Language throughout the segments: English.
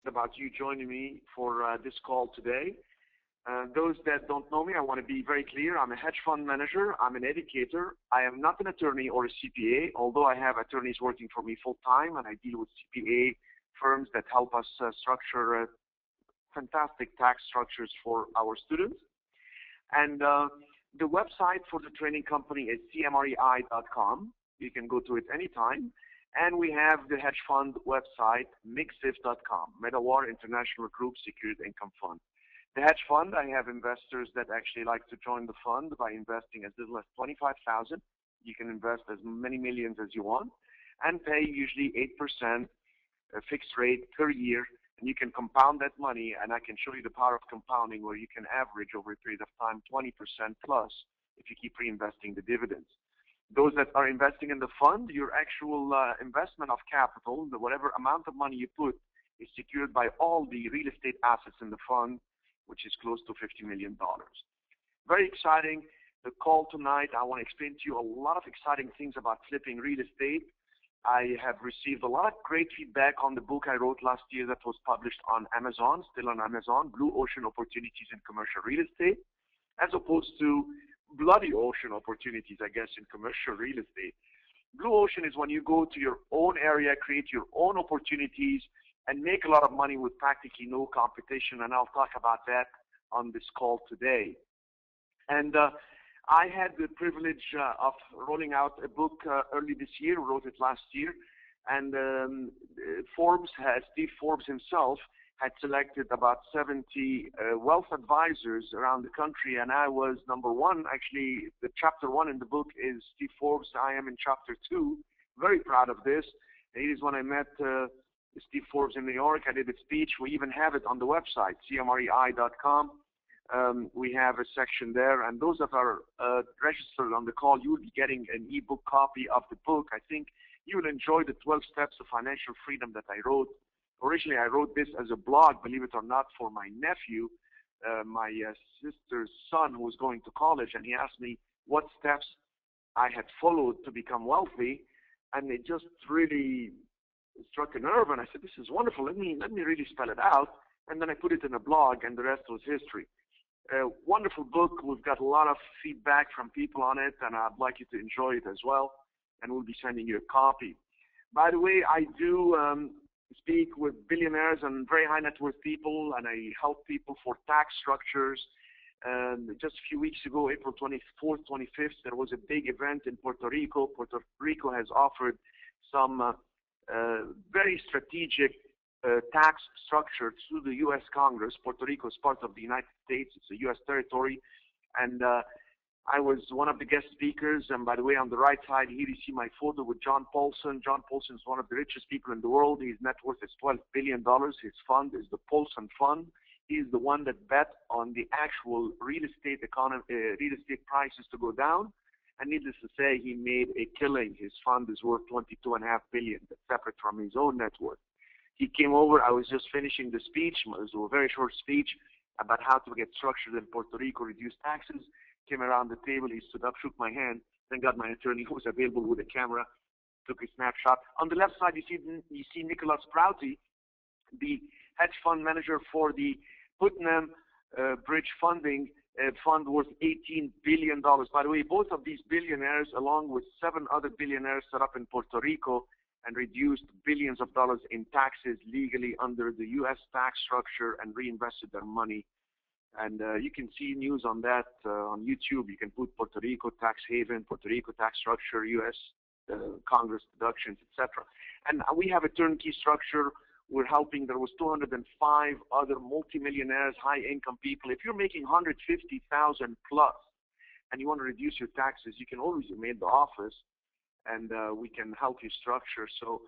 about you joining me for this call today. Those that don't know me, I want to be very clear. I'm a hedge fund manager. I'm an educator. I am not an attorney or a CPA, although I have attorneys working for me full-time, and I deal with CPA firms that help us structure fantastic tax structures for our students. And the website for the training company is cmrei.com. You can go to it anytime. And we have the hedge fund website, mixif.com, Medawar International Group Secured Income Fund. The hedge fund, I have investors that actually like to join the fund by investing as little as $25,000. You can invest as many millions as you want and pay usually 8% fixed rate per year. And you can compound that money, and I can show you the power of compounding where you can average over a period of time 20% plus if you keep reinvesting the dividends. Those that are investing in the fund, your actual investment of capital, whatever amount of money you put, is secured by all the real estate assets in the fund, which is close to $50 million. Very exciting. The call tonight, I want to explain to you a lot of exciting things about flipping real estate. I have received a lot of great feedback on the book I wrote last year that was published on Amazon, still on Amazon, Blue Ocean Opportunities in Commercial Real Estate, as opposed to Bloody Ocean Opportunities, I guess, in commercial real estate. Blue Ocean is when you go to your own area, create your own opportunities, and make a lot of money with practically no competition, and I'll talk about that on this call today. And I had the privilege of rolling out a book early this year, wrote it last year, and Steve Forbes himself had selected about 70 wealth advisors around the country, and I was number one. Actually, the chapter 1 in the book is Steve Forbes. I am in chapter 2. Very proud of this. It is when I met Steve Forbes in New York. I did a speech. We even have it on the website, cmrei.com. We have a section there, and those that are registered on the call, you will be getting an ebook copy of the book. I think you will enjoy the 12 Steps to Financial Freedom that I wrote. Originally, I wrote this as a blog, believe it or not, for my nephew, my sister's son, who was going to college, and he asked me what steps I had followed to become wealthy, and it just really struck a nerve, and I said, this is wonderful. Let me really spell it out, and then I put it in a blog, and the rest was history. Wonderful book. We've got a lot of feedback from people on it, and I'd like you to enjoy it as well, and we'll be sending you a copy. By the way, I do speak with billionaires and very high net worth people, and I help people for tax structures. Just a few weeks ago, April 24th, 25th, there was a big event in Puerto Rico. Puerto Rico has offered some very strategic tax structure through the U.S. Congress. Puerto Rico is part of the United States. It's a U.S. territory. And I was one of the guest speakers. And by the way, on the right side here, you see my photo with John Paulson. John Paulson is one of the richest people in the world. His net worth is $12 billion. His fund is the Paulson Fund. He's the one that bet on the actual real estate economy, real estate prices to go down. And needless to say, he made a killing. His fund is worth $22.5 billion. That's separate from his own net worth. He came over. I was just finishing the speech. It was a very short speech about how to get structured in Puerto Rico, reduce taxes. Came around the table. He stood up, shook my hand, then got my attorney who was available with a camera, took a snapshot. On the left side, you see Nicholas Prouty, the hedge fund manager for the Putnam Bridge Funding fund worth $18 billion. By the way, both of these billionaires, along with 7 other billionaires, set up in Puerto Rico and reduced billions of dollars in taxes legally under the U.S. tax structure and reinvested their money. And you can see news on that on YouTube. You can put Puerto Rico tax haven, Puerto Rico tax structure, U.S. Congress deductions, etc. And we have a turnkey structure. We're helping. There was 205 other multimillionaires, high-income people. If you're making $150,000 plus and you want to reduce your taxes, you can always email the office, and we can help you structure. So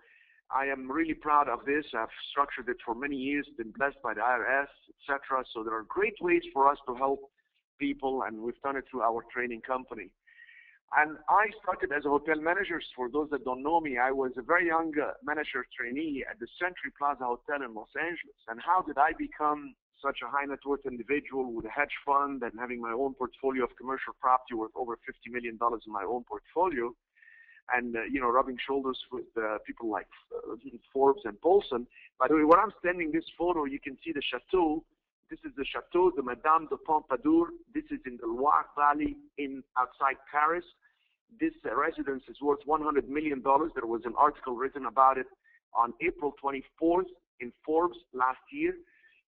I am really proud of this. I've structured it for many years, been blessed by the IRS, etc. So there are great ways for us to help people, and we've done it through our training company. And I started as a hotel manager. For those that don't know me, I was a very young manager trainee at the Century Plaza Hotel in Los Angeles. And how did I become such a high net worth individual with a hedge fund and having my own portfolio of commercial property worth over $50 million in my own portfolio? and rubbing shoulders with people like Forbes and Paulson. By the way, where I'm standing, this photo, you can see the chateau. This is the Chateau de Madame de Pompadour. This is in the Loire Valley outside Paris. This residence is worth $100 million. There was an article written about it on April 24th in Forbes last year.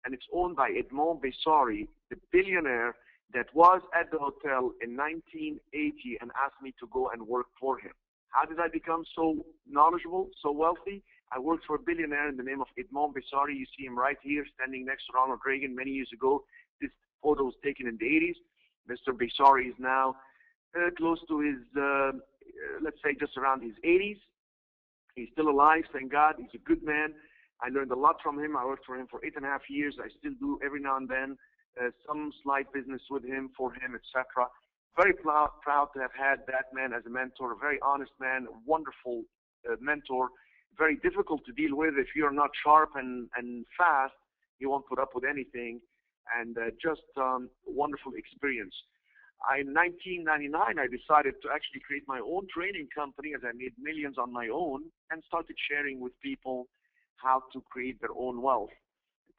And it's owned by Edmond Bessari, the billionaire that was at the hotel in 1980 and asked me to go and work for him. How did I become so knowledgeable, so wealthy? I worked for a billionaire in the name of Edmond Bessari. You see him right here standing next to Ronald Reagan many years ago. This photo was taken in the 80s. Mr. Bessari is now close to his, let's say just around his 80s. He's still alive, thank God. He's a good man. I learned a lot from him. I worked for him for 8.5 years. I still do every now and then some slight business with him, for him, etc. Very proud to have had that man as a mentor, a very honest man, a wonderful mentor, very difficult to deal with. If you're not sharp and fast, you won't put up with anything, and just wonderful experience. In 1999, I decided to actually create my own training company, as I made millions on my own, and started sharing with people how to create their own wealth.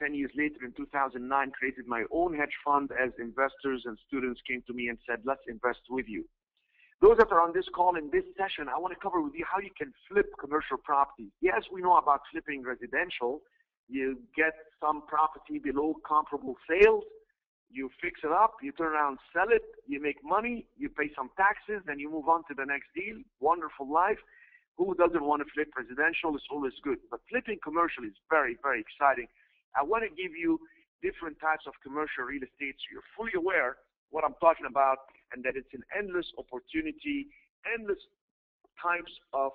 10 years later, in 2009, created my own hedge fund as investors and students came to me and said, let's invest with you. Those that are on this call in this session, I want to cover with you how you can flip commercial property. Yes, we know about flipping residential. You get some property below comparable sales, you fix it up, you turn around, sell it, you make money, you pay some taxes, then you move on to the next deal. Wonderful life. Who doesn't want to flip residential? It's always good. But flipping commercial is very, very exciting. I want to give you different types of commercial real estate so you're fully aware what I'm talking about, and that it's an endless opportunity, endless types of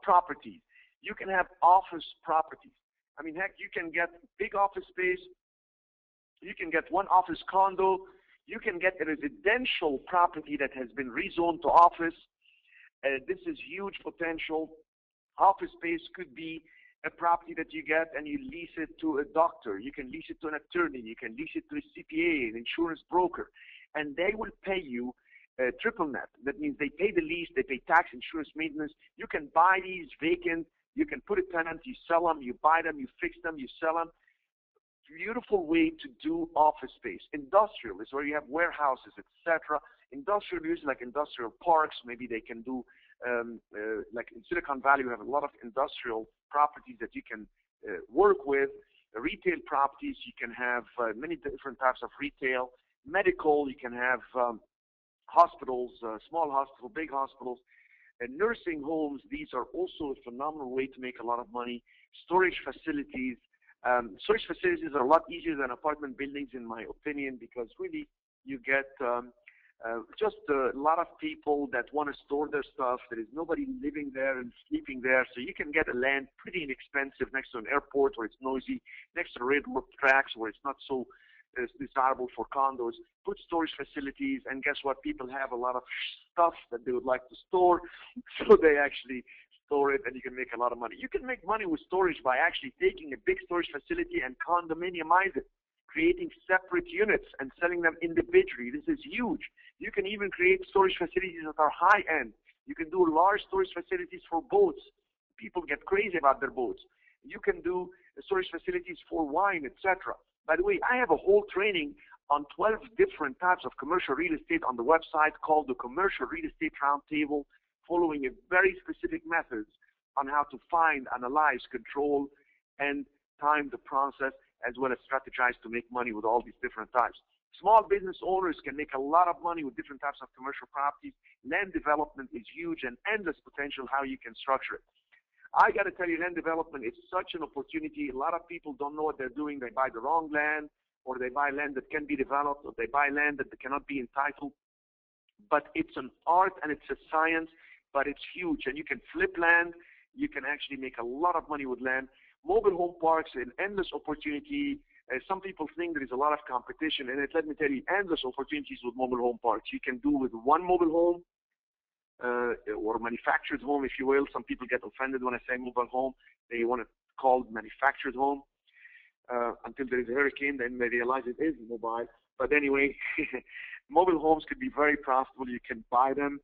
properties. You can have office properties. I mean, heck, you can get big office space. You can get one office condo. You can get a residential property that has been rezoned to office. This is huge potential. Office space could be a property that you get and you lease it to a doctor. You can lease it to an attorney. You can lease it to a CPA, an insurance broker, and they will pay you triple net. That means they pay the lease, they pay tax, insurance, maintenance. You can buy these vacant. You can put a tenant, you sell them, you buy them, you fix them, you sell them. Beautiful way to do office space. Industrial is where you have warehouses, etc. Industrial use like industrial parks. Maybe they can do, like in Silicon Valley, we have a lot of industrial properties that you can work with. Retail properties, you can have many different types of retail. Medical, you can have hospitals, small hospitals, big hospitals. And nursing homes, these are also a phenomenal way to make a lot of money. Storage facilities. Storage facilities are a lot easier than apartment buildings, in my opinion, because really you get just a lot of people that want to store their stuff. There is nobody living there and sleeping there, so you can get a land pretty inexpensive next to an airport where it's noisy, next to railroad tracks where it's not so desirable for condos. Put storage facilities, and guess what? People have a lot of stuff that they would like to store, so they actually store it, and you can make a lot of money. You can make money with storage by actually taking a big storage facility and condominiumize it, creating separate units and selling them individually. This is huge. You can even create storage facilities that are high-end. You can do large storage facilities for boats. People get crazy about their boats. You can do storage facilities for wine, etc. By the way, I have a whole training on 12 different types of commercial real estate on the website called the Commercial Real Estate Roundtable, following a very specific methods on how to find, analyze, control, and time the process, as well as strategize to make money with all these different types. Small business owners can make a lot of money with different types of commercial properties. Land development is huge and endless potential how you can structure it. I got to tell you, land development is such an opportunity. A lot of people don't know what they're doing. They buy the wrong land, or they buy land that can be developed, or they buy land that cannot be entitled. But it's an art and it's a science, but it's huge. And you can flip land. You can actually make a lot of money with land. Mobile home parks, an endless opportunity. Some people think there is a lot of competition, and let me tell you, endless opportunities with mobile home parks. You can do with one mobile home, or manufactured home, if you will. Some people get offended when I say mobile home. They want it called manufactured home. Until there is a hurricane, then they realize it is mobile. But anyway, mobile homes could be very profitable. You can buy them.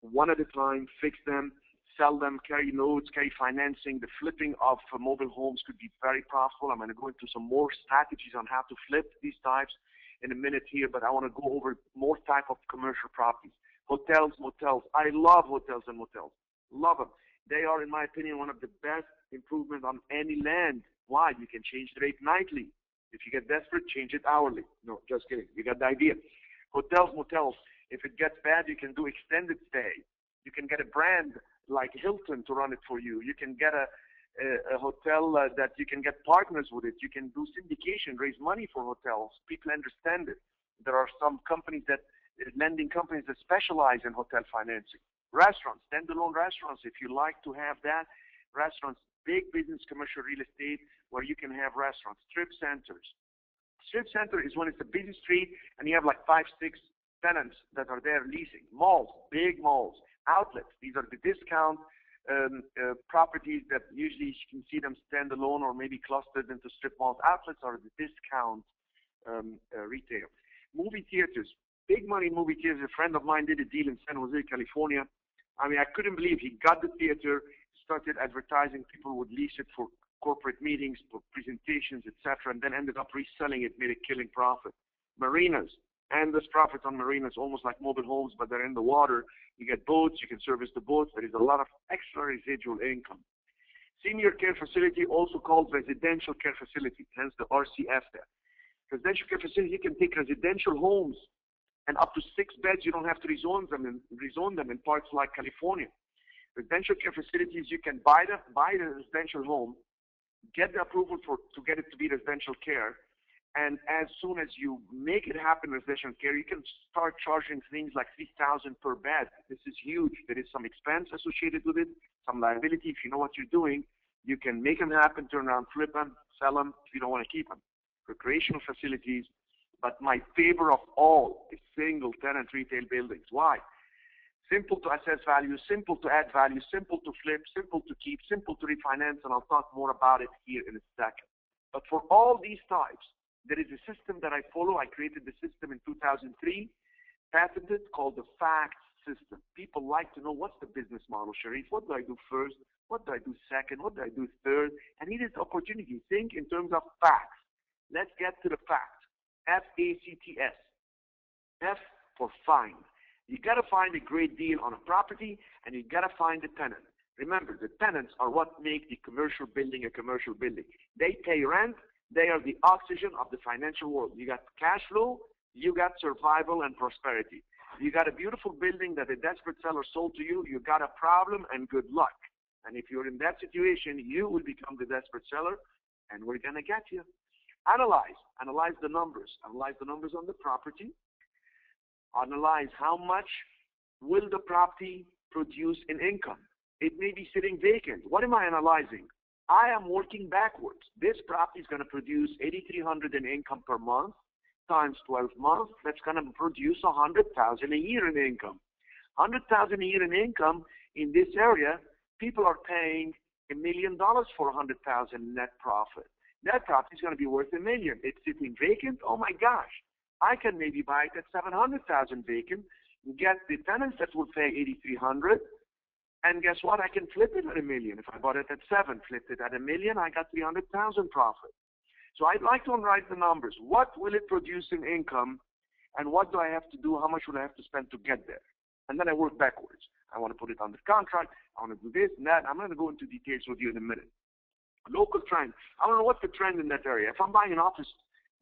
one at a time, fix them, sell them, carry notes, carry financing. The flipping of mobile homes could be very profitable. I'm going to go into some more strategies on how to flip these types in a minute here, but I want to go over more type of commercial properties. Hotels, motels. I love hotels and motels. Love them. They are, in my opinion, one of the best improvements on any land. Why? You can change the rate nightly. If you get desperate, change it hourly. No, just kidding. You got the idea. Hotels, motels. If it gets bad, you can do extended stay. You can get a brand like Hilton to run it for you. You can get a hotel that you can get partners with it. You can do syndication, raise money for hotels. People understand it. There are some companies lending companies that specialize in hotel financing. Restaurants, standalone restaurants, if you like to have that. Restaurants, big business, commercial real estate where you can have restaurants. Strip centers. Strip center is when it's a busy street and you have like 5, 6 tenants that are there leasing. Malls, big malls. Outlets, these are the discount properties that usually you can see them standalone or maybe clustered into strip malls. Outlets are the discount retail. Movie theaters, big money movie theaters. A friend of mine did a deal in San Jose, California. I mean, I couldn't believe he got the theater, started advertising, people would lease it for corporate meetings, for presentations, etc., and then ended up reselling it, made a killing profit. Marinas, endless profits on marinas, almost like mobile homes, but they're in the water. You get boats, you can service the boats. There is a lot of extra residual income. Senior care facility, also called residential care facility, hence the RCF there. Residential care facility, you can take residential homes and up to 6 beds. You don't have to rezone them in parts like California. Residential care facilities, you can buy the residential home, get the approval to get it to be residential care, and as soon as you make it happen, residential care, you can start charging things like $3,000 per bed. This is huge. There is some expense associated with it, some liability. If you know what you're doing, you can make them happen, turn around, flip them, sell them if you don't want to keep them. Recreational facilities, but my favorite of all is single tenant retail buildings. Why? Simple to assess value, simple to add value, simple to flip, simple to keep, simple to refinance, and I'll talk more about it here in a second. But for all these types, there is a system that I follow. I created the system in 2003, patented, called the FACT system. People like to know, what's the business model, Cherif? What do I do first? What do I do second? What do I do third? And it is opportunity. Think in terms of facts. Let's get to the facts. F-A-C-T-S. F for find. You got to find a great deal on a property, and you got to find the tenant. Remember, the tenants are what make the commercial building a commercial building. They pay rent. They are the oxygen of the financial world. You got cash flow, you got survival and prosperity. You got a beautiful building that a desperate seller sold to you, you got a problem and good luck. And if you're in that situation, you will become the desperate seller, and we're going to get you. Analyze the numbers. Analyze the numbers on the property. Analyze how much will the property produce in income. It may be sitting vacant. What am I analyzing? I am working backwards. This property is going to produce $8,300 in income per month times 12 months. That's going to produce $100,000 a year in income. $100,000 a year in income in this area. People are paying $1 million for $100,000 net profit. That property is going to be worth $1 million. It's sitting vacant. Oh my gosh! I can maybe buy it at $700,000 vacant. Get the tenants that will pay $8,300. And guess what? I can flip it at $1 million. If I bought it at 7, flipped it at $1 million, I got $300,000 profit. So I'd like to write the numbers. What will it produce in income, and what do I have to do? How much will I have to spend to get there? And then I work backwards. I want to put it under contract. I want to do this and that. I'm going to go into details with you in a minute. Local trend. I want to know what's the trend in that area. If I'm buying an office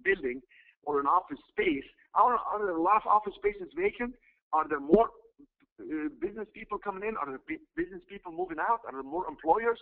building or an office space, are there a lot of office spaces vacant? Are there more business people coming in? Are there business people moving out? Are there more employers?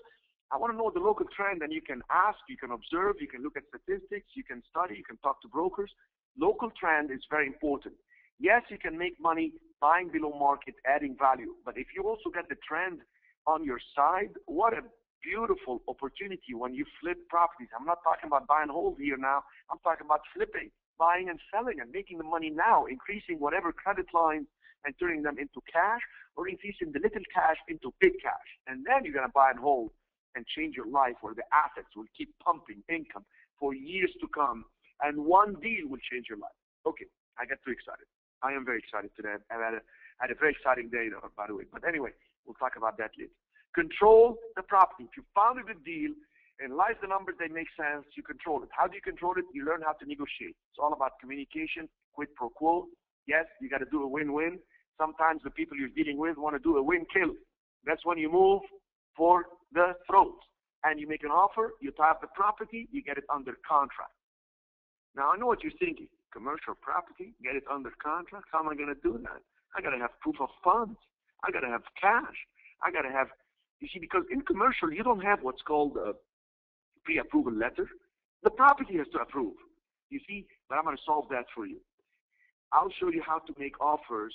I want to know the local trend, and you can ask, you can observe, you can look at statistics, you can study, you can talk to brokers. Local trend is very important. Yes, you can make money buying below market, adding value, but if you also get the trend on your side, what a beautiful opportunity when you flip properties. I'm not talking about buy and hold here now. I'm talking about flipping, buying and selling and making the money now, increasing whatever credit lines and turning them into cash, or increasing the little cash into big cash. And then you're going to buy and hold and change your life, where the assets will keep pumping income for years to come, and one deal will change your life. Okay, I got too excited. I am very excited today. I've had I had a very exciting day, by the way. But anyway, we'll talk about that later. Control the property. If you found a good deal, analyze the numbers that make sense, you control it. How do you control it? You learn how to negotiate. It's all about communication, quid pro quo. Yes, you got to do a win-win. Sometimes the people you're dealing with want to do a win-kill. That's when you move for the throat. And you make an offer, you tie up the property, you get it under contract. Now, I know what you're thinking. Commercial property, get it under contract? How am I going to do that? I got to have proof of funds. I got to have cash. I got to have, you see, because in commercial, you don't have what's called a pre-approval letter. The property has to approve. You see, but I'm going to solve that for you. I'll show you how to make offers,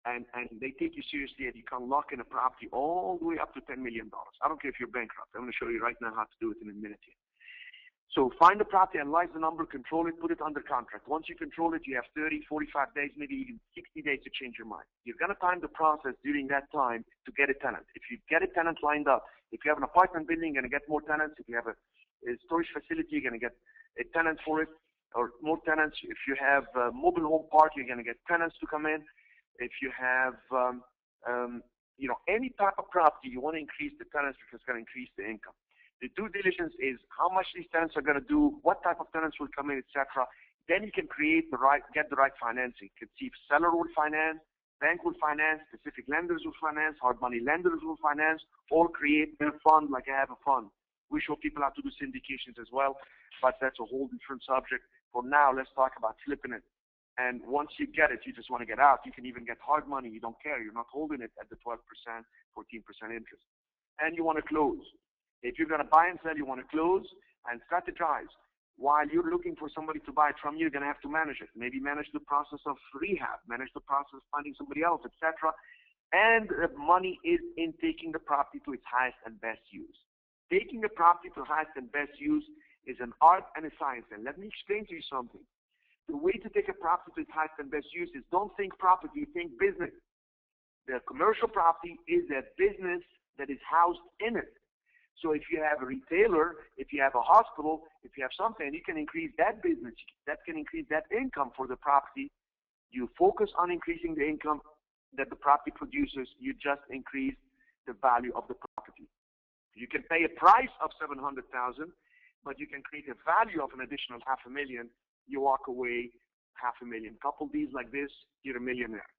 and they take you seriously, and you can lock in a property all the way up to $10 million. I don't care if you're bankrupt. I'm going to show you right now how to do it in a minute here. So find the property, analyze the number, control it, put it under contract. Once you control it, you have 30, 45 days, maybe even 60 days to change your mind. You're going to time the process during that time to get a tenant. If you get a tenant lined up, if you have an apartment building, you're going to get more tenants. If you have a storage facility, you're going to get a tenant for it, or more tenants. If you have a mobile home park, you're going to get tenants to come in. If you have, any type of property, you want to increase the tenants because it's going to increase the income. The due diligence is how much these tenants are going to do, what type of tenants will come in, etc. Then you can get the right financing. You can see if seller will finance, bank will finance, specific lenders will finance, hard money lenders will finance, or create a fund like I have a fund. We show people how to do syndications as well, but that's a whole different subject. For now, let's talk about flipping it. And once you get it, you just want to get out. You can even get hard money. You don't care. You're not holding it at the 12%, 14% interest. And you want to close. If you're going to buy and sell, you want to close and strategize. While you're looking for somebody to buy it from you, you're going to have to manage it. Maybe manage the process of rehab, manage the process of finding somebody else, etc. And the money is in taking the property to its highest and best use. Taking the property to highest and best use is an art and a science. And let me explain to you something. The way to take a property to its highest and best use is don't think property, think business. The commercial property is a business that is housed in it. So if you have a retailer, if you have a hospital, if you have something, you can increase that business. That can increase that income for the property. You focus on increasing the income that the property produces. You just increase the value of the property. You can pay a price of $700,000, but you can create a value of an additional $500,000. You walk away $500,000. Couple deals like this, you're a millionaire.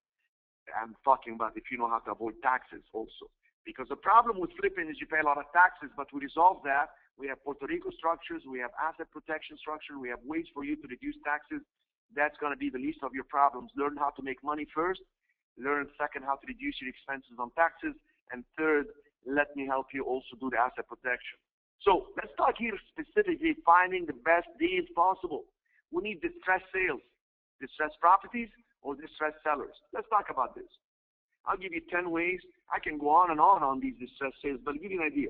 I'm talking about if you know how to avoid taxes also. Because the problem with flipping is you pay a lot of taxes, but we resolve that. We have Puerto Rico structures, we have asset protection structure, we have ways for you to reduce taxes. That's going to be the least of your problems. Learn how to make money first. Learn second how to reduce your expenses on taxes. And third, let me help you also do the asset protection. So let's talk here specifically finding the best deals possible. We need distressed sales, distressed properties, or distressed sellers. Let's talk about this. I'll give you 10 ways. I can go on these distressed sales, but I'll give you an idea.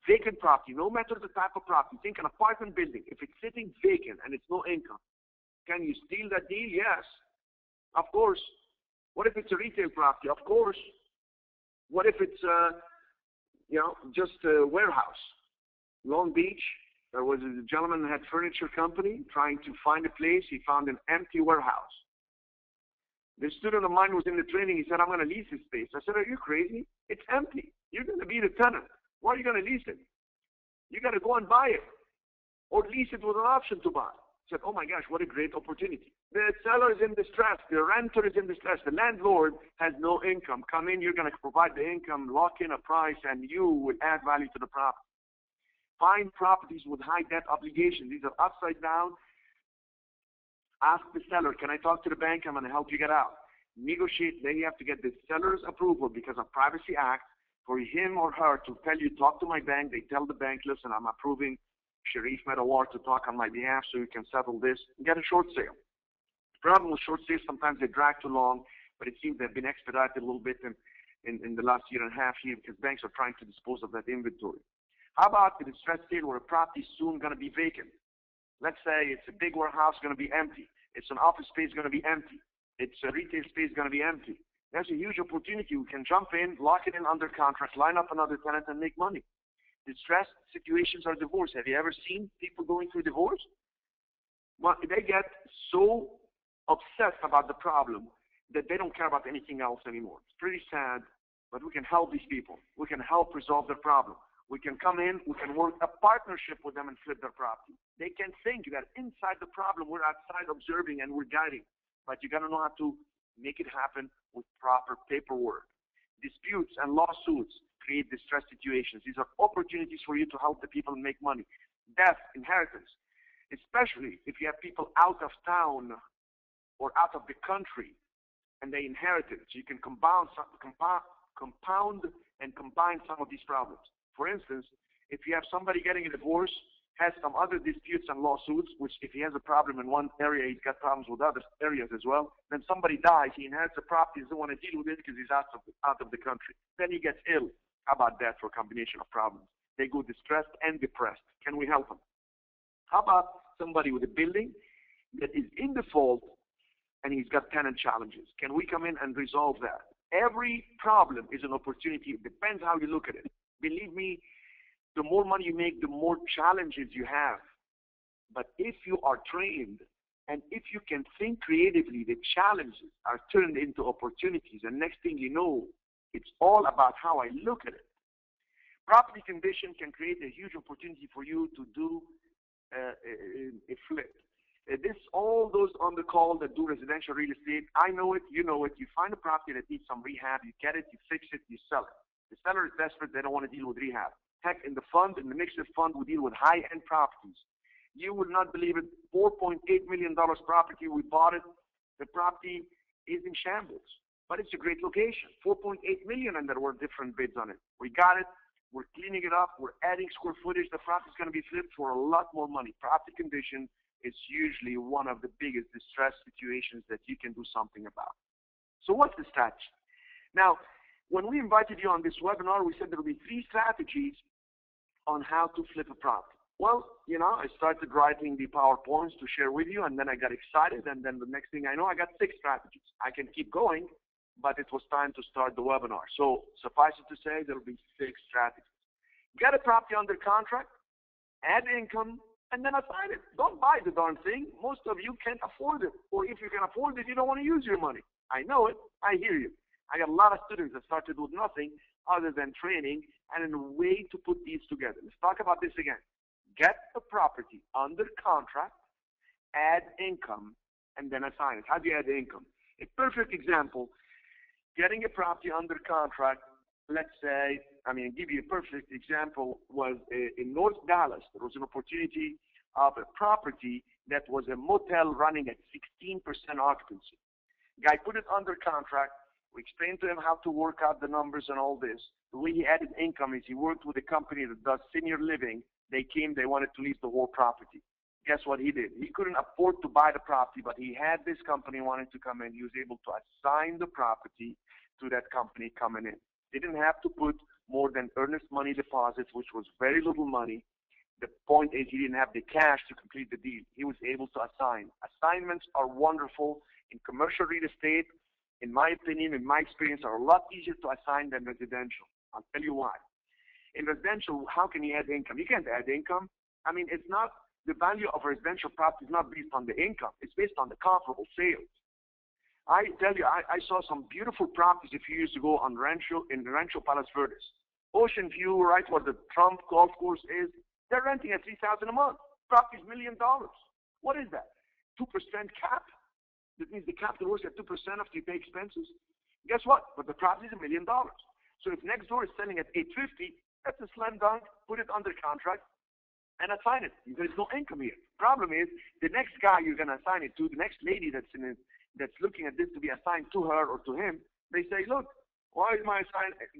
Vacant property, no matter the type of property. Think an apartment building. If it's sitting vacant and it's no income, can you steal that deal? Yes. Of course. What if it's a retail property? Of course. What if it's, just a warehouse? Long Beach, there was a gentleman that had a furniture company trying to find a place. He found an empty warehouse. The student of mine was in the training. He said, I'm going to lease this space. I said, are you crazy? It's empty. You're going to be the tenant. Why are you going to lease it? You got to go and buy it. Or lease it with an option to buy. I said, oh my gosh, what a great opportunity. The seller is in distress. The renter is in distress. The landlord has no income. Come in, you're going to provide the income, lock in a price, and you will add value to the property. Find properties with high debt obligations. These are upside down. Ask the seller, can I talk to the bank? I'm going to help you get out. Negotiate. Then you have to get the seller's approval because of Privacy Act for him or her to tell you, talk to my bank. They tell the bank, listen, I'm approving Cherif Medawar to talk on my behalf so you can settle this and get a short sale. The problem with short sales, sometimes they drag too long, but it seems they've been expedited a little bit in the last year and a half here because banks are trying to dispose of that inventory. How about the distressed sale where a property is soon going to be vacant? Let's say it's a big warehouse going to be empty. It's an office space going to be empty. It's a retail space going to be empty. There's a huge opportunity. We can jump in, lock it in under contract, line up another tenant, and make money. Distressed situations are divorce. Have you ever seen people going through divorce? Well, they get so obsessed about the problem that they don't care about anything else anymore. It's pretty sad, but we can help these people. We can help resolve their problem. We can come in, we can work a partnership with them and flip their property. They can think that inside the problem, we're outside observing and we're guiding. But you got to know how to make it happen with proper paperwork. Disputes and lawsuits create distress situations. These are opportunities for you to help the people and make money. Death, inheritance, especially if you have people out of town or out of the country and they inherit it. So you can compound and combine some of these problems. For instance, if you have somebody getting a divorce, has some other disputes and lawsuits, which if he has a problem in one area, he's got problems with other areas as well, then somebody dies, he inherits a property, he doesn't want to deal with it because he's out of the country. Then he gets ill. How about that for a combination of problems? They go distressed and depressed. Can we help them? How about somebody with a building that is in default and he's got tenant challenges? Can we come in and resolve that? Every problem is an opportunity. It depends how you look at it. Believe me, the more money you make, the more challenges you have. But if you are trained and if you can think creatively, the challenges are turned into opportunities. And next thing you know, it's all about how I look at it. Property condition can create a huge opportunity for you to do a flip. All those on the call that do residential real estate, I know it, you know it. You find a property that needs some rehab, you get it, you fix it, you sell it. The seller is desperate, they don't want to deal with rehab. Heck, in the mixed fund, we deal with high-end properties. You would not believe it, $4.8 million property, we bought it. The property is in shambles, but it's a great location. $4.8 million, and there were different bids on it. We got it, we're cleaning it up, we're adding square footage, the property's going to be flipped for a lot more money. Property condition is usually one of the biggest distress situations that you can do something about. So what's the strategy? Now, when we invited you on this webinar, we said there will be 3 strategies on how to flip a property. Well, I started writing the PowerPoints to share with you, and then I got excited, and then the next thing I know, I got 6 strategies. I can keep going, but it was time to start the webinar. So suffice it to say, there will be 6 strategies. Get a property under contract, add income, and then assign it. Don't buy the darn thing. Most of you can't afford it. Or if you can afford it, you don't want to use your money. I know it. I hear you. I got a lot of students that started with nothing other than training and a way to put these together. Let's talk about this again. Get a property under contract, add income, and then assign it. How do you add income? A perfect example, getting a property under contract, let's say, give you a perfect example, was in North Dallas. There was an opportunity of a property that was a motel running at 16% occupancy. Guy put it under contract. We explained to him how to work out the numbers and all this. The way he added income is he worked with a company that does senior living. They came, they wanted to lease the whole property. Guess what he did? He couldn't afford to buy the property, but he had this company wanting to come in. He was able to assign the property to that company coming in. They didn't have to put more than earnest money deposits, which was very little money. The point is he didn't have the cash to complete the deal. He was able to assign. Assignments are wonderful. In commercial real estate, in my opinion, in my experience, are a lot easier to assign than residential. I'll tell you why. In residential, how can you add income? You can't add income. It's not, the value of a residential property is not based on the income. It's based on the comparable sales. I tell you, I saw some beautiful properties a few years ago in Rancho Palos Verdes. Ocean view, right where the Trump golf course is, they're renting at $3,000 a month. Property's $1 million. What is that? 2% cap? That means the capital works at 2% after you pay expenses. Guess what? But the property is $1 million. So if next door is selling at $850, that's a slam dunk. Put it under contract and assign it. There's no income here. Problem is, the next guy you're going to assign it to, the next lady that's looking at this to be assigned to her or to him, they say, look, why am I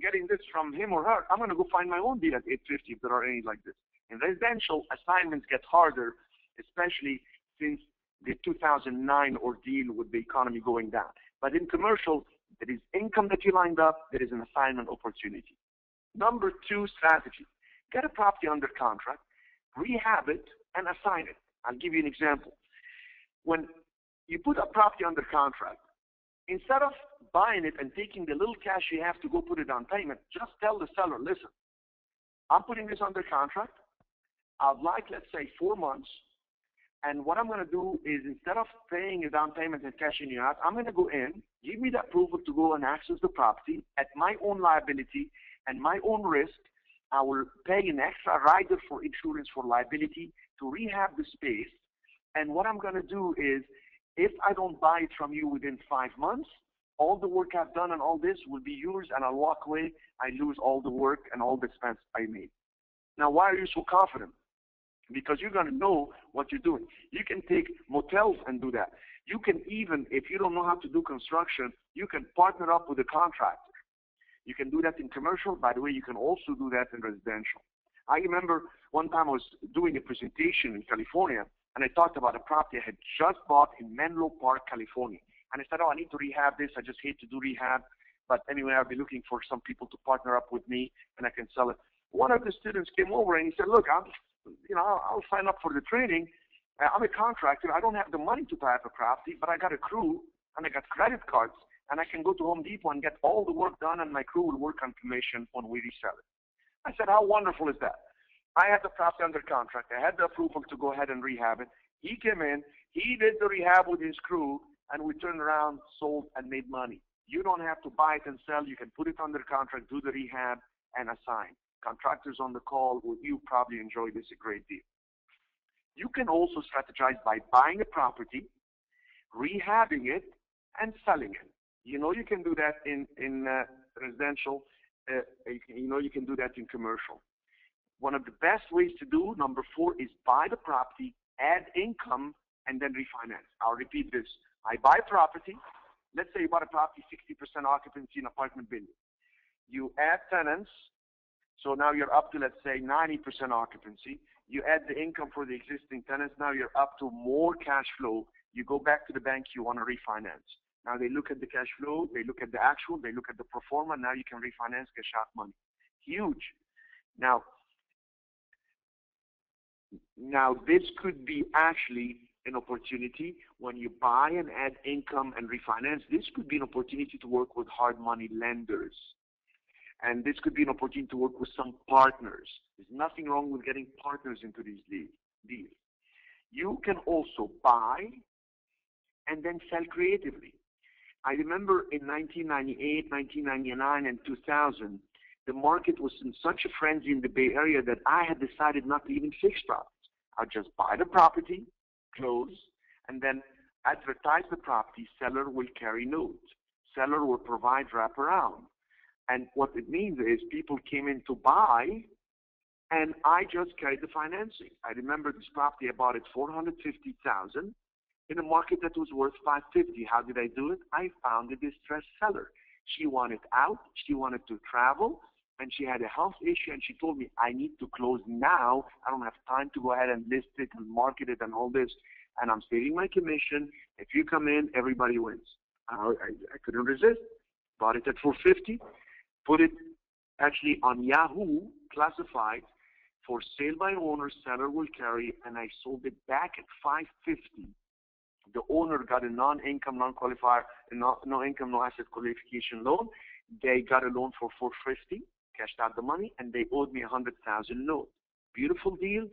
getting this from him or her? I'm going to go find my own deal at $850 if there are any like this. In residential, assignments get harder, especially since the 2009 ordeal with the economy going down. But in commercial, there is income that you lined up, there is an assignment opportunity. Number 2 strategy, get a property under contract, rehab it, and assign it. I'll give you an example. When you put a property under contract, instead of buying it and taking the little cash you have to go put it on payment, just tell the seller, listen, I'm putting this under contract. I'd like, let's say, 4 months And what I'm going to do is, instead of paying a down payment and cashing you out, I'm going to go in, give me the approval to go and access the property at my own liability and my own risk. I will pay an extra rider for insurance for liability to rehab the space. And what I'm going to do is, if I don't buy it from you within 5 months, all the work I've done and all this will be yours, and I'll walk away. I lose all the work and all the expense I made. Now, why are you so confident? Because you're going to know what you're doing. You can take motels and do that. You can even, if you don't know how to do construction, you can partner up with a contractor. You can do that in commercial. By the way, you can also do that in residential. I remember one time I was doing a presentation in California, and I talked about a property I had just bought in Menlo Park, California. And I said, oh, I need to rehab this. I just hate to do rehab. But anyway, I'll be looking for some people to partner up with me, and I can sell it. One of the students came over, and he said, look, I'll sign up for the training. I'm a contractor. I don't have the money to buy up a property, but I got a crew, and I got credit cards, and I can go to Home Depot and get all the work done, and my crew will work on commission when we resell it. I said, how wonderful is that? I had the property under contract. I had the approval to go ahead and rehab it. He came in. He did the rehab with his crew, and we turned around, sold, and made money. You don't have to buy it and sell. You can put it under contract, do the rehab, and assign. Contractors on the call, you probably enjoy this a great deal. You can also strategize by buying a property, rehabbing it, and selling it. You know you can do that in residential. You can do that in commercial. One of the best ways to do, number 4, is buy the property, add income, and then refinance. I'll repeat this. I buy property. Let's say you bought a property, 60% occupancy in apartment building. You add tenants. So now you're up to, let's say, 90% occupancy. You add the income for the existing tenants. Now you're up to more cash flow. You go back to the bank. You want to refinance. Now they look at the cash flow. They look at the actual. They look at the pro forma. Now you can refinance, cash out money. Huge. Now this could be actually an opportunity when you buy and add income and refinance. This could be an opportunity to work with hard money lenders. And this could be an opportunity to work with some partners. There's nothing wrong with getting partners into these deals. You can also buy and then sell creatively. I remember in 1998, 1999, and 2000, the market was in such a frenzy in the Bay Area that I had decided not to even fix properties. I'd just buy the property, close, and then advertise the property. Seller will carry notes. Seller will provide wraparound. And what it means is people came in to buy, and I just carried the financing. I remember this property, I bought it $450,000 in a market that was worth $550,000. How did I do it? I found a distressed seller. She wanted out, she wanted to travel, and she had a health issue, and she told me, I need to close now. I don't have time to go ahead and list it and market it and all this. And I'm saving my commission. If you come in, everybody wins. I couldn't resist. Bought it at $450,000. Put it actually on Yahoo, classified for sale by owner, seller will carry, and I sold it back at $550,000. The owner got a non-income, non-qualifier, no income, no asset qualification loan. They got a loan for $450,000, cashed out the money, and they owed me $100,000 note. Beautiful deal.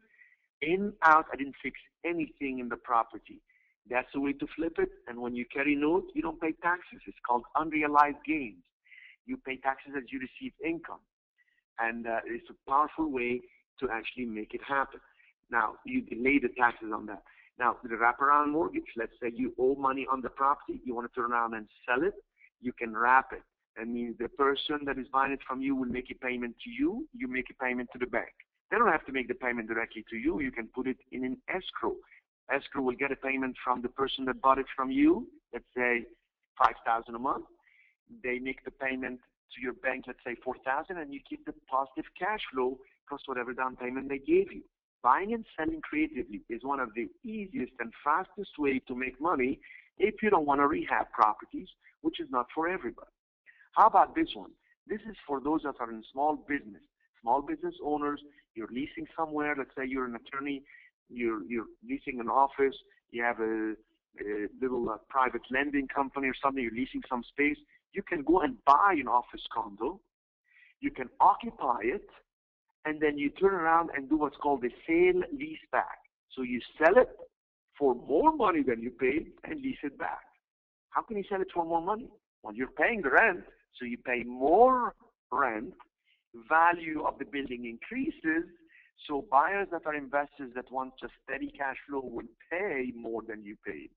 In, out, I didn't fix anything in the property. That's the way to flip it. And when you carry note, you don't pay taxes. It's called unrealized gains. You pay taxes as you receive income. And it's a powerful way to actually make it happen. Now, you delay the taxes on that. Now, the wraparound mortgage, let's say you owe money on the property, you want to turn around and sell it, you can wrap it. That means the person that is buying it from you will make a payment to you, you make a payment to the bank. They don't have to make the payment directly to you, you can put it in an escrow. Escrow will get a payment from the person that bought it from you, let's say $5,000 a month. They make the payment to your bank, let's say $4,000, and you keep the positive cash flow plus whatever down payment they gave you. Buying and selling creatively is one of the easiest and fastest way to make money if you don't want to rehab properties, which is not for everybody. How about this one? This is for those that are in small business. Small business owners, you're leasing somewhere, let's say you're an attorney, you're leasing an office, you have a little private lending company or something, you're leasing some space. You can go and buy an office condo, you can occupy it, and then you turn around and do what's called a sale leaseback. So you sell it, for more money than you paid and lease it back. How can you sell it for more money? Well, you're paying the rent, so you pay more rent, value of the building increases, so buyers that are investors that want just steady cash flow will pay more than you paid.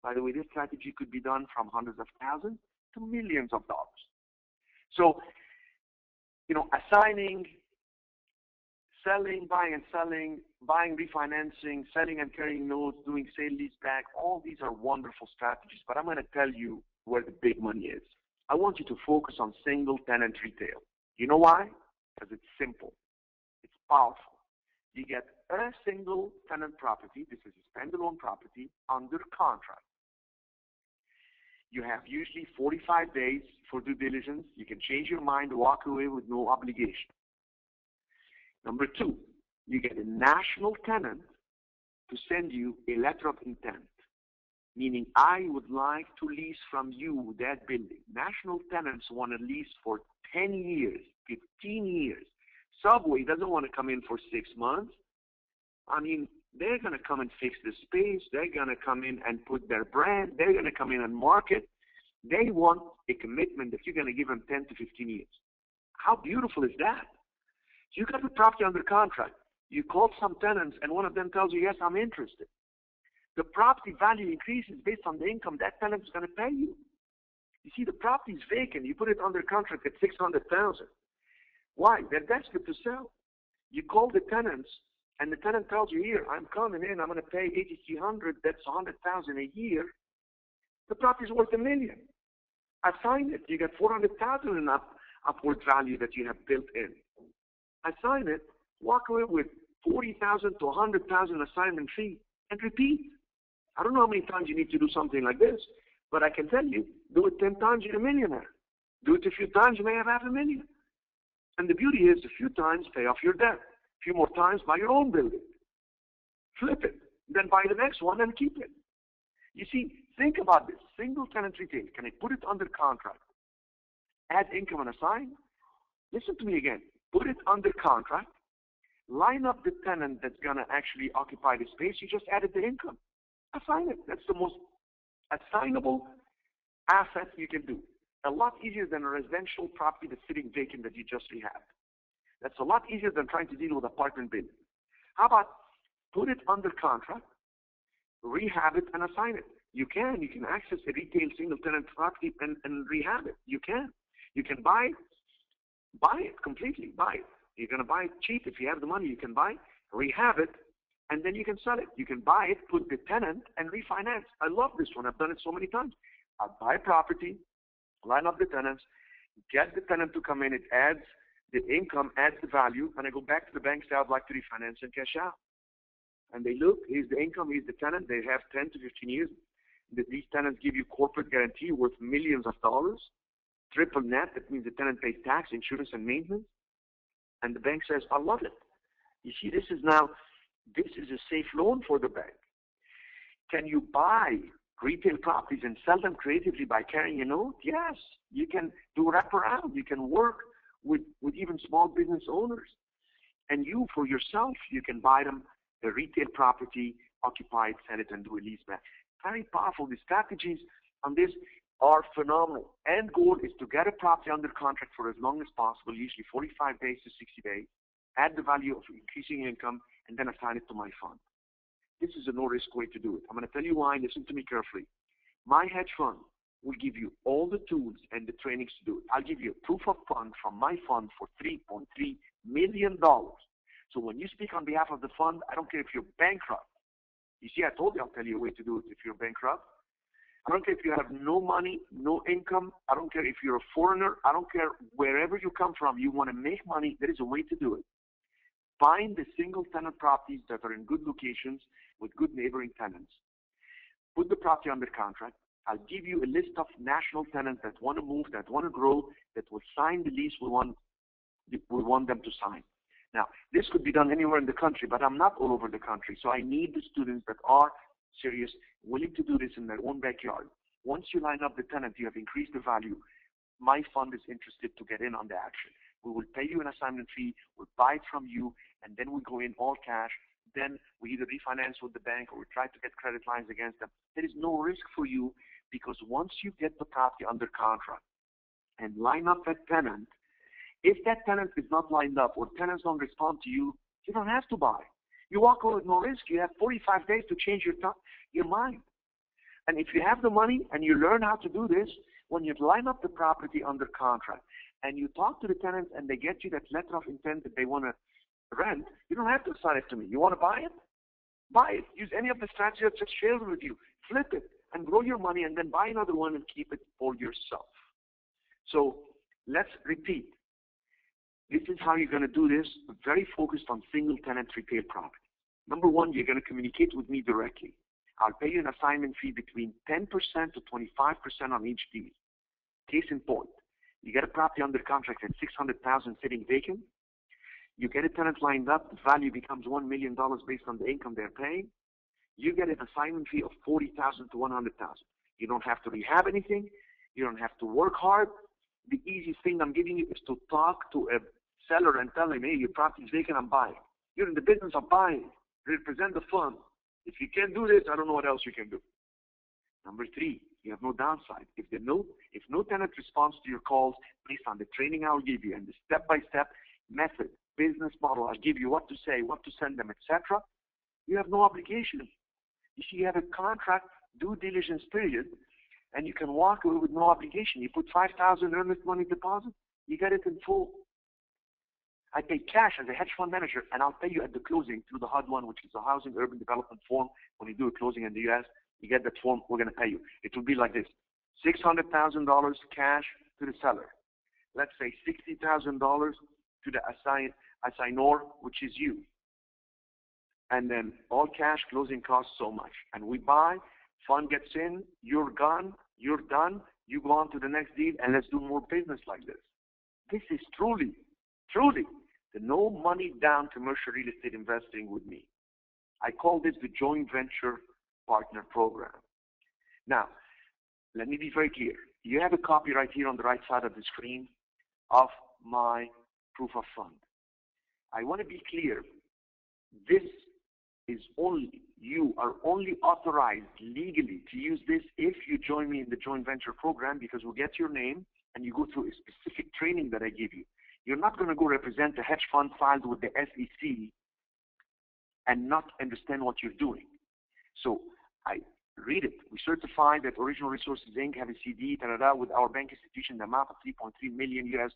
By the way, this strategy could be done from hundreds of thousands to millions of dollars. So, assigning, selling, buying and selling, buying, refinancing, selling and carrying notes, doing sale leaseback, all these are wonderful strategies, but I'm going to tell you where the big money is. I want you to focus on single tenant retail. You know why? Because it's simple. It's powerful. You get a single tenant property, this is a standalone property, under contract. You have usually 45 days for due diligence. You can change your mind, walk away with no obligation. Number two, you get a national tenant to send you a letter of intent, meaning I would like to lease from you that building. National tenants want to lease for 10 years, 15 years. Subway doesn't want to come in for 6 months. I mean, they're going to come and fix the space. They're going to come in and put their brand. They're going to come in and market. They want a commitment that you're going to give them 10 to 15 years. How beautiful is that? You got the property under contract. You call some tenants, and one of them tells you, yes, I'm interested. The property value increases based on the income that tenant is going to pay you. You see, the property is vacant. You put it under contract at $600,000. Why? They're desperate to sell. You call the tenants, and the tenant tells you, here, I'm coming in, I'm going to pay $8,300, that's $100,000 a year. The property is worth $1 million. Assign it. You get $400,000 in upward value that you have built in. Assign it, walk away with $40,000 to $100,000 assignment fee, and repeat. I don't know how many times you need to do something like this, but I can tell you, do it 10 times, you're a millionaire. Do it a few times, you may have $500,000. And the beauty is, a few times, pay off your debt. A few more times, buy your own building. Flip it. Then buy the next one and keep it. You see, think about this. Single tenant retail. Can I put it under contract? Add income and assign? Listen to me again. Put it under contract. Line up the tenant that's going to actually occupy the space. You just added the income. Assign it. That's the most assignable asset you can do. A lot easier than a residential property that's sitting vacant that you just rehabbed. That's a lot easier than trying to deal with apartment building. How about put it under contract, rehab it, and assign it? You can access a retail single tenant property and rehab it. You can buy it completely, buy it. You're going to buy it cheap if you have the money. You can buy, rehab it, and then you can sell it. You can buy it, put the tenant, and refinance. I love this one. I've done it so many times. I buy property, line up the tenants, get the tenant to come in. It adds the income, adds the value, and I go back to the bank, say I'd like to refinance and cash out. And they look, here's the income, here's the tenant. They have 10 to 15 years. These tenants give you corporate guarantee worth millions of dollars. Triple net, that means the tenant pays tax, insurance, and maintenance. And the bank says, I love it. You see, this is a safe loan for the bank. Can you buy retail properties and sell them creatively by carrying a note? Yes. You can do wraparound. You can work with even small business owners. And you, for yourself, you can buy them a retail property, occupy it, sell it, and do a lease back. Very powerful. The strategies on this are phenomenal. End goal is to get a property under contract for as long as possible, usually 45 days to 60 days, add the value of increasing income, and then assign it to my fund. This is a no-risk way to do it. I'm going to tell you why. Listen to me carefully. My hedge fund will give you all the tools and the trainings to do it. I'll give you a proof of fund from my fund for $3.3 million. So when you speak on behalf of the fund, I don't care if you're bankrupt. You see, I told you I'll tell you a way to do it if you're bankrupt. I don't care if you have no money, no income. I don't care if you're a foreigner. I don't care wherever you come from. You want to make money, there is a way to do it. Find the single tenant properties that are in good locations with good neighboring tenants. Put the property under contract. I'll give you a list of national tenants that want to move, that want to grow, that will sign the lease we want them to sign. Now, this could be done anywhere in the country, but I'm not all over the country. So I need the students that are serious, willing to do this in their own backyard. Once you line up the tenant, you have increased the value. My fund is interested to get in on the action. We will pay you an assignment fee, we'll buy it from you, and then we go in all cash, then we either refinance with the bank or we try to get credit lines against them. There is no risk for you because once you get the property under contract and line up that tenant, if that tenant is not lined up or tenants don't respond to you, you don't have to buy. You walk away with no risk. You have 45 days to change your mind. And if you have the money and you learn how to do this, when you line up the property under contract and you talk to the tenants and they get you that letter of intent that they want to rent, you don't have to assign it to me. You want to buy it? Buy it. Use any of the strategies that just shared with you. Flip it and grow your money and then buy another one and keep it for yourself. So let's repeat. This is how you're going to do this, very focused on single tenant retail property. Number one, you're going to communicate with me directly. I'll pay you an assignment fee between 10% to 25% on each deal. Case in point, you get a property under contract at $600,000 sitting vacant. You get a tenant lined up, the value becomes $1 million based on the income they're paying. You get an assignment fee of $40,000 to $100,000. You don't have to rehab anything. You don't have to work hard. The easiest thing I'm giving you is to talk to a seller and tell him, hey, your property is vacant, I'm buying. You're in the business of buying. Represent the fund. If you can't do this, I don't know what else you can do. Number three, you have no downside. If no tenant responds to your calls based on the training I'll give you and the step-by-step method, business model, I'll give you what to say, what to send them, etc., you have no obligation. You see, you have a contract due diligence period, and you can walk away with no obligation. You put $5,000 earnest money deposit, you get it in full. I pay cash as a hedge fund manager, and I'll pay you at the closing through the HUD-1, which is the Housing Urban Development Form. When you do a closing in the U.S., you get that form, we're going to pay you. It will be like this: $600,000 cash to the seller. Let's say $60,000 to the assignor, which is you. And then all cash, closing costs so much. And we buy, fund gets in, you're gone, you're done, you go on to the next deal, and let's do more business like this. This is truly the no money down commercial real estate investing with me. I call this the joint venture partner program. Now, let me be very clear. You have a copy right here on the right side of the screen of my proof of fund. I want to be clear. This is you are only authorized legally to use this if you join me in the joint venture program, because we'll get your name and you go through a specific training that I give you. You're not going to go represent a hedge fund filed with the SEC and not understand what you're doing. So I read it. We certify that Original Resources Inc. have a CD with our bank institution, the amount of $3.3 million US.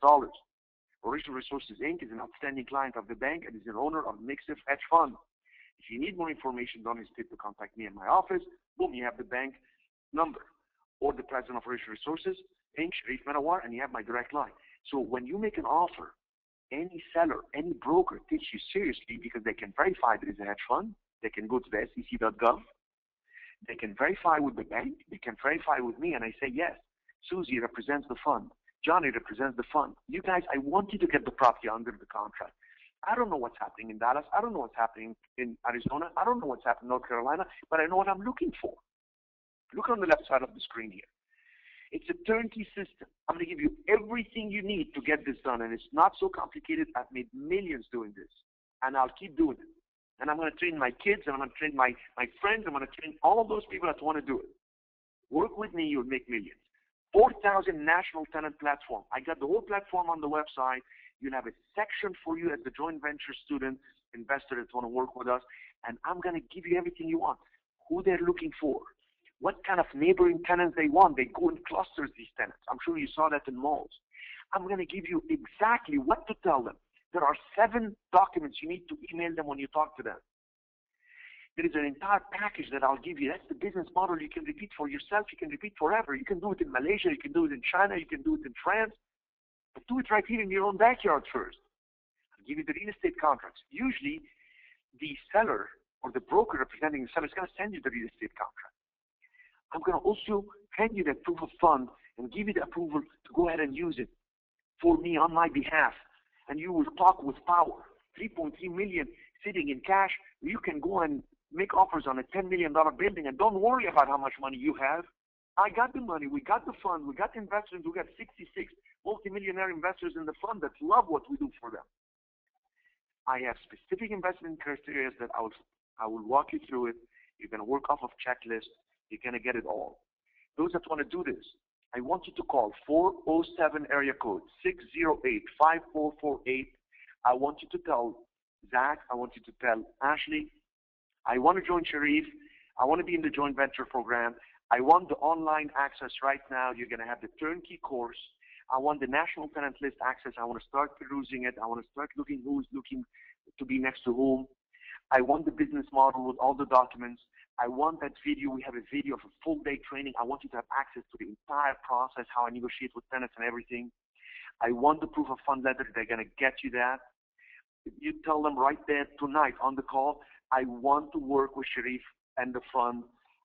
Original Resources Inc. is an outstanding client of the bank and is an owner of Mixif Hedge Fund. If you need more information, don't hesitate to contact me in my office. Boom, you have the bank number or the president of Original Resources Inc., Cherif, and you have my direct line. So when you make an offer, any seller, any broker takes you seriously because they can verify there is a hedge fund. They can go to the SEC.gov. They can verify with the bank. They can verify with me, and I say, yes, Susie represents the fund. Johnny represents the fund. You guys, I want you to get the property under the contract. I don't know what's happening in Dallas. I don't know what's happening in Arizona. I don't know what's happening in North Carolina, but I know what I'm looking for. Look on the left side of the screen here. It's a turnkey system. I'm going to give you everything you need to get this done, and it's not so complicated. I've made millions doing this, and I'll keep doing it. And I'm going to train my kids, and I'm going to train my friends. I'm going to train all of those people that want to do it. Work with me, you'll make millions. 4,000 national tenant platform. I got the whole platform on the website. You'll have a section for you as the joint venture student, investor that want to work with us, and I'm going to give you everything you want. Who they're looking for, what kind of neighboring tenants they want. They go in clusters, these tenants. I'm sure you saw that in malls. I'm going to give you exactly what to tell them. There are 7 documents you need to email them when you talk to them. There is an entire package that I'll give you. That's the business model you can repeat for yourself. You can repeat forever. You can do it in Malaysia. You can do it in China. You can do it in France. But do it right here in your own backyard first. I'll give you the real estate contracts. Usually, the seller or the broker representing the seller is going to send you the real estate contract. I'm going to also hand you that proof of fund and give you the approval to go ahead and use it for me on my behalf. And you will talk with power. $3.3 million sitting in cash. You can go and make offers on a $10 million building, and don't worry about how much money you have. I got the money. We got the fund. We got the investors. We got 66 multimillionaire investors in the fund that love what we do for them. I have specific investment criteria that I will walk you through it. You're going to work off of checklist. You're going to get it all. Those that want to do this, I want you to call 407 area code 608-5448. I want you to tell Zach, I want you to tell Ashley, I want to join Cherif. I want to be in the joint venture program. I want the online access right now. You're going to have the turnkey course. I want the national tenant list access. I want to start perusing it. I want to start looking who's looking to be next to whom. I want the business model with all the documents. I want that video. We have a video of a full day training. I want you to have access to the entire process, how I negotiate with tenants and everything. I want the proof of fund letter. They're going to get you that. You tell them right there tonight on the call, I want to work with Cherif and the fund.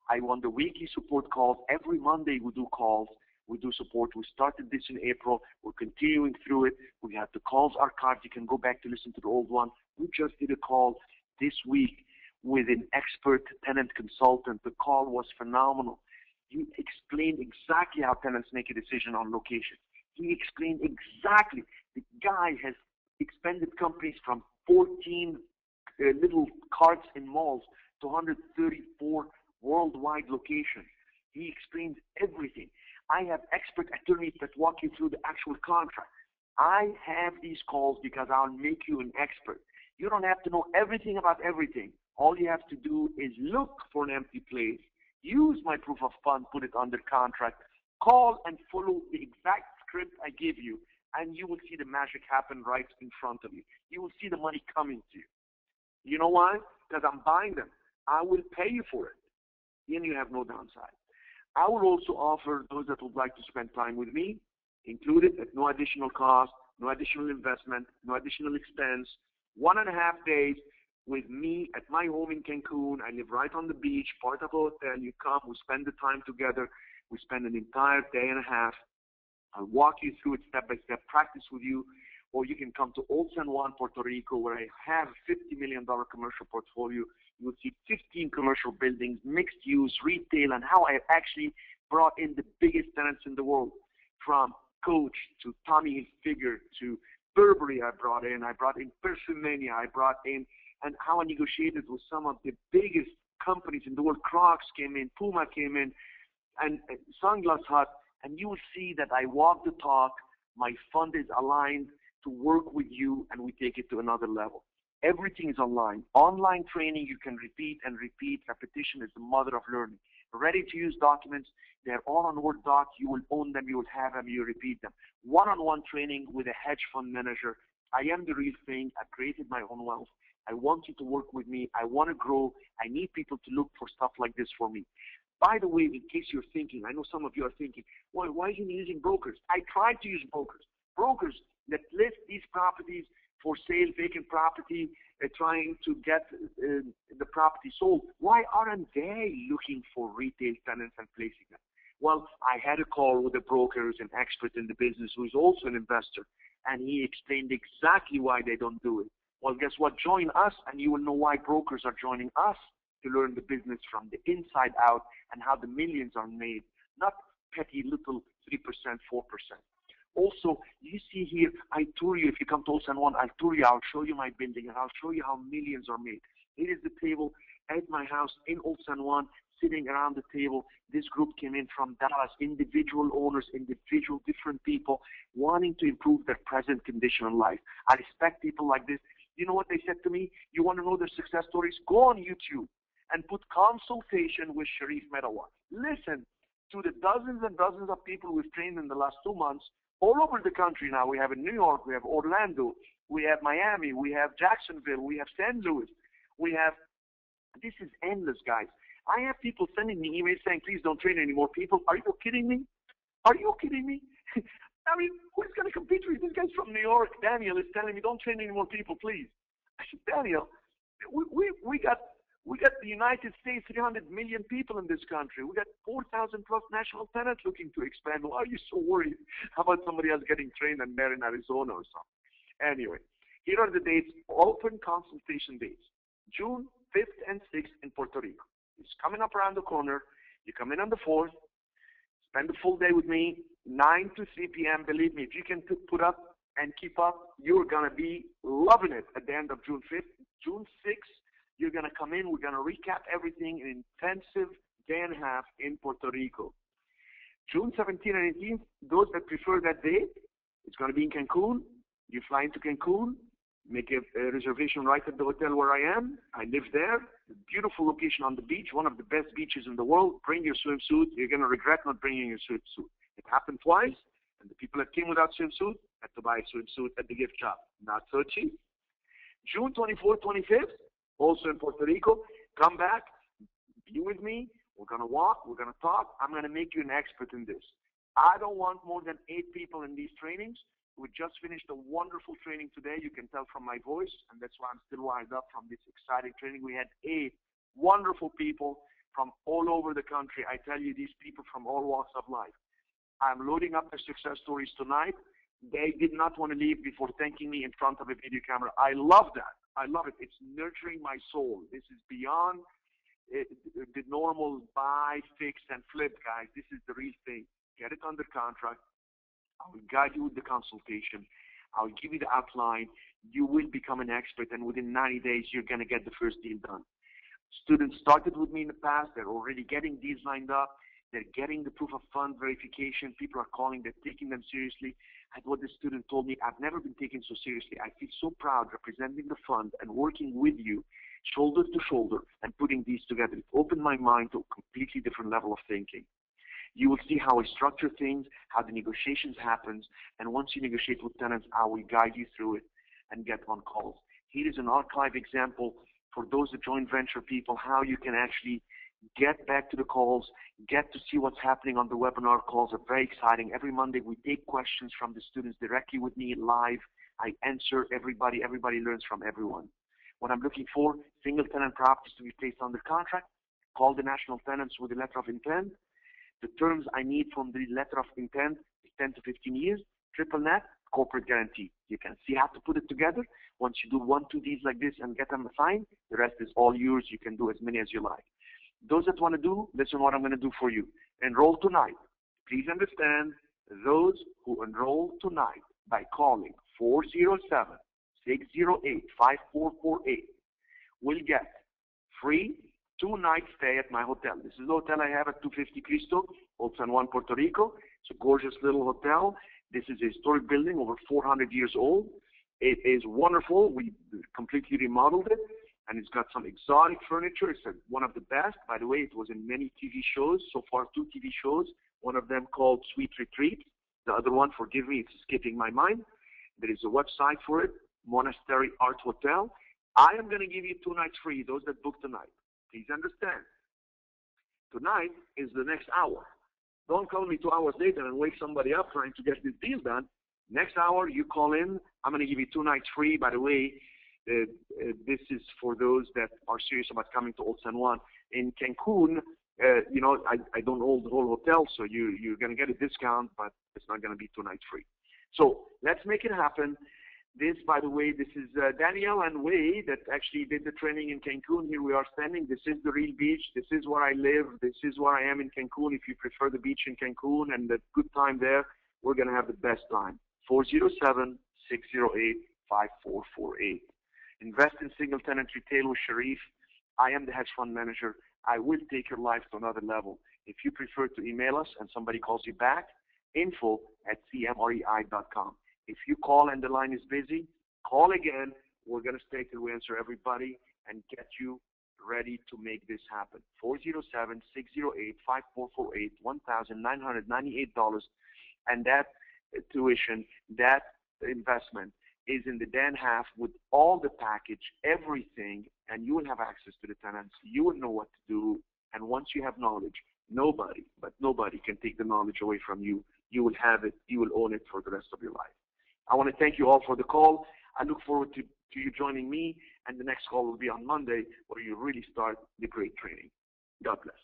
I want the weekly support calls. Every Monday we do calls. We do support. We started this in April. We're continuing through it. We have the calls archived. You can go back to listen to the old one. We just did a call this week with an expert tenant consultant. The call was phenomenal. He explained exactly how tenants make a decision on location. He explained exactly. The guy has expanded companies from 14 little carts in malls to 134 worldwide locations. He explains everything. I have expert attorneys that walk you through the actual contract. I have these calls because I'll make you an expert. You don't have to know everything about everything. All you have to do is look for an empty place, use my proof of fund, put it under contract, call and follow the exact script I give you, and you will see the magic happen right in front of you. You will see the money coming to you. You know why? Because I'm buying them. I will pay you for it. Then you have no downside. I will also offer those that would like to spend time with me, included at no additional cost, no additional investment, no additional expense, 1.5 days with me at my home in Cancun. I live right on the beach, part of a hotel. You come, we spend the time together. We spend an entire day and a half. I'll walk you through it step by step, practice with you, or you can come to Old San Juan, Puerto Rico, where I have a $50 million commercial portfolio. You will see 15 commercial buildings, mixed use, retail, and how I actually brought in the biggest tenants in the world, from Coach to Tommy Hilfiger to Burberry. I brought in Perfumania. I brought in, and how I negotiated with some of the biggest companies in the world. Crocs came in, Puma came in, and Sunglass Hut. And you will see that I walk the talk. My fund is aligned to work with you, and we take it to another level. Everything is online. Online training, you can repeat and repeat. Repetition is the mother of learning. Ready-to-use documents, they're all on Word doc. You will own them, you will have them, you repeat them. One-on-one training with a hedge fund manager. I am the real thing. I created my own wealth. I want you to work with me. I want to grow. I need people to look for stuff like this for me. By the way, in case you're thinking, I know some of you are thinking, well, why isn't he using brokers? I tried to use brokers. Brokers that list these properties for sale, vacant property, trying to get the property sold. Why aren't they looking for retail tenants and placing them? Well, I had a call with a broker who's an expert in the business, who is also an investor, and he explained exactly why they don't do it. Well, guess what? Join us, and you will know why brokers are joining us, to learn the business from the inside out and how the millions are made, not petty little 3%, 4%. Also, you see here, I tour you. If you come to Old San Juan, I'll tour you. I'll show you my building, and I'll show you how millions are made. It is the table at my house in Old San Juan, sitting around the table. This group came in from Dallas, individual owners, individual different people, wanting to improve their present condition in life. I respect people like this. You know what they said to me? You want to know their success stories? Go on YouTube and put consultation with Cherif Medawar. Listen to the dozens and dozens of people we've trained in the last 2 months all over the country now. We have in New York, we have Orlando, we have Miami, we have Jacksonville, we have St. Louis. This is endless, guys. I have people sending me emails saying, please don't train any more people. Are you kidding me? Are you kidding me? I mean, who's going to compete with this guy's from New York? Daniel is telling me, don't train any more people, please. I said, Daniel, we got the United States, 300 million people in this country. We got 4,000 plus national tenants looking to expand. Why are you so worried? How about somebody else getting trained and there in Arizona or something? Anyway, here are the dates, open consultation dates. June 5th and 6th in Puerto Rico. It's coming up around the corner. You come in on the 4th, spend the full day with me, 9 to 3 p.m. Believe me, if you can put up and keep up. You're going to be loving it at the end of June 5th. June 6th, you're going to come in. We're going to recap everything in an intensive day and a half in Puerto Rico. June 17th and 18th, those that prefer that date, it's going to be in Cancun. You fly into Cancun, make a reservation right at the hotel where I am. I live there. A beautiful location on the beach, one of the best beaches in the world. Bring your swimsuit. You're going to regret not bringing your swimsuit. It happened twice, and the people that came without swimsuit had to buy a swimsuit at the gift shop. Not so cheap. June 24th, 25th, also in Puerto Rico. Come back, be with me. We're going to walk. We're going to talk. I'm going to make you an expert in this. I don't want more than 8 people in these trainings. We just finished a wonderful training today. You can tell from my voice, and that's why I'm still wired up from this exciting training. We had 8 wonderful people from all over the country. I tell you, these people from all walks of life. I'm loading up their success stories tonight. They did not want to leave before thanking me in front of a video camera. I love that. I love it. It's nurturing my soul. This is beyond the normal buy, fix, and flip, guys. This is the real thing. Get it under contract. I will guide you with the consultation. I'll give you the outline. You will become an expert, and within 90 days, you're going to get the first deal done. Students started with me in the past. They're already getting deals lined up. They're getting the proof of fund verification. People are calling. They're taking them seriously. And what the student told me, I've never been taken so seriously. I feel so proud representing the fund and working with you, shoulder to shoulder, and putting these together. It opened my mind to a completely different level of thinking. You will see how I structure things, how the negotiations happens, and once you negotiate with tenants, I will guide you through it and get on calls. Here is an archive example for those that joint venture people, how you can actually get back to the calls, get to see what's happening on the webinar calls. Are very exciting. Every Monday we take questions from the students directly with me live. I answer everybody. Everybody learns from everyone. What I'm looking for, single tenant properties to be placed under contract, call the national tenants with a letter of intent. The terms I need from the letter of intent is 10 to 15 years, triple net, corporate guarantee. You can see how to put it together. Once you do 1, 2 deals like this and get them assigned, the rest is all yours. You can do as many as you like. Those that want to do, listen what I'm going to do for you. Enroll tonight. Please understand, those who enroll tonight by calling 407-608-5448 will get free 2-night stay at my hotel. This is the hotel I have at 250 Cristo, Old San Juan, Puerto Rico. It's a gorgeous little hotel. This is a historic building, over 400 years old. It is wonderful. We completely remodeled it, and it's got some exotic furniture. It's one of the best. By the way, it was in many TV shows. So far, 2 TV shows. One of them called Sweet Retreat. The other one, forgive me, it's escaping my mind. There is a website for it, Monastery Art Hotel. I am going to give you 2 nights free, those that book tonight. Please understand, tonight is the next hour. Don't call me 2 hours later and wake somebody up trying to get this deal done. Next hour, you call in. I'm going to give you 2 nights free. By the way, this is for those that are serious about coming to Old San Juan. In Cancun, you know, I don't own the whole hotel, so you're going to get a discount, but it's not going to be 2 nights free. So let's make it happen. This, by the way, this is Danielle and Wei that actually did the training in Cancun. Here we are standing. This is the real beach. This is where I live. This is where I am in Cancun. If you prefer the beach in Cancun and the good time there, we're going to have the best time. 407-608-5448. Invest in single tenant retail with Cherif. I am the hedge fund manager. I will take your life to another level. If you prefer to email us and somebody calls you back, info@cmrei.com. If you call and the line is busy, call again. We're going to stay till we answer everybody and get you ready to make this happen. 407-608-5448, $1,998. And that tuition, that investment is in the day and a half with all the package, everything, and you will have access to the tenants. You will know what to do. And once you have knowledge, nobody can take the knowledge away from you. You will have it. You will own it for the rest of your life. I want to thank you all for the call. I look forward to you joining me, and the next call will be on Monday where you really start the great training. God bless.